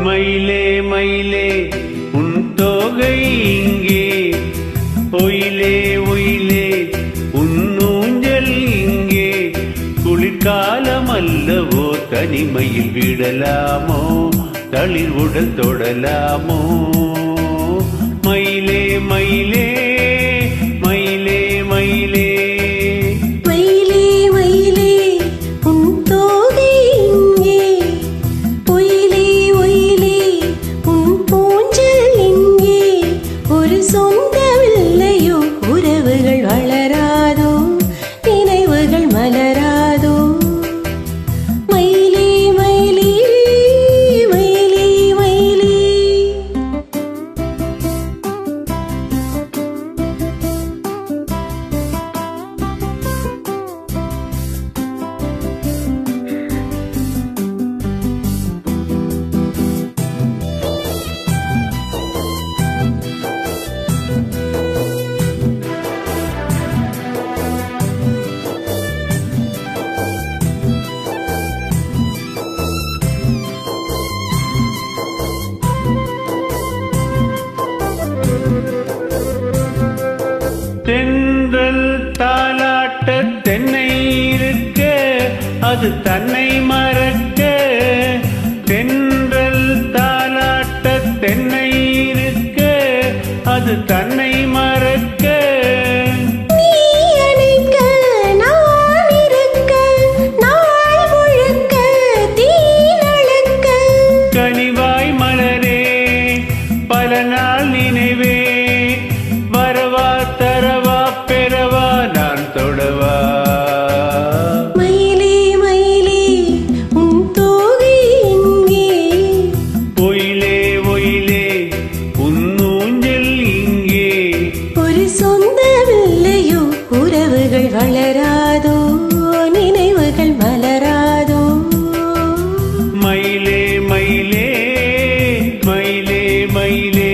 மயிலே மயிலே உன் தோகை இங்கே, ஒயிலே ஒயிலே உன் ஊஞ்சல் இங்கே. குளிர்காலம் அல்லவோ தனிமையில் விடலாமோ, தளிர் உடல் தொடலாமோ. மயிலே மயிலே மயிலே மயிலே சொந்தமில்லையோ உறவுகள் வளராதோ, நினைவுகள் மலராதோ. மயிலே மயிலே மயிலே மயிலே. தென்றல் தாலாட்ட தென்னை இருக்க, அது தன்னை மறக்க. தென்றல் தாலாட்ட தென்னை இருக்க, அது தன்னை மறக்க. கனிவாய் மலரே பல நாள் நினைவே, வரவா தரவா பெறவா நான் தொடவா. மயிலே மயிலே உன் தோகை இங்கே, ஒயிலே ஒயிலே உன் ஊஞ்சல் இங்கே. ஒரு சொந்தமில்லையோ உறவுகள் வளராதோ, நினைவுகள் மலராதோ. மயிலே மயிலே மயிலே மயிலே.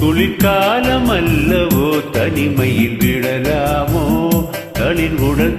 குளிர்காலம் அல்லவோ தனிமையில் விடலாமோ, தளிர் உடல்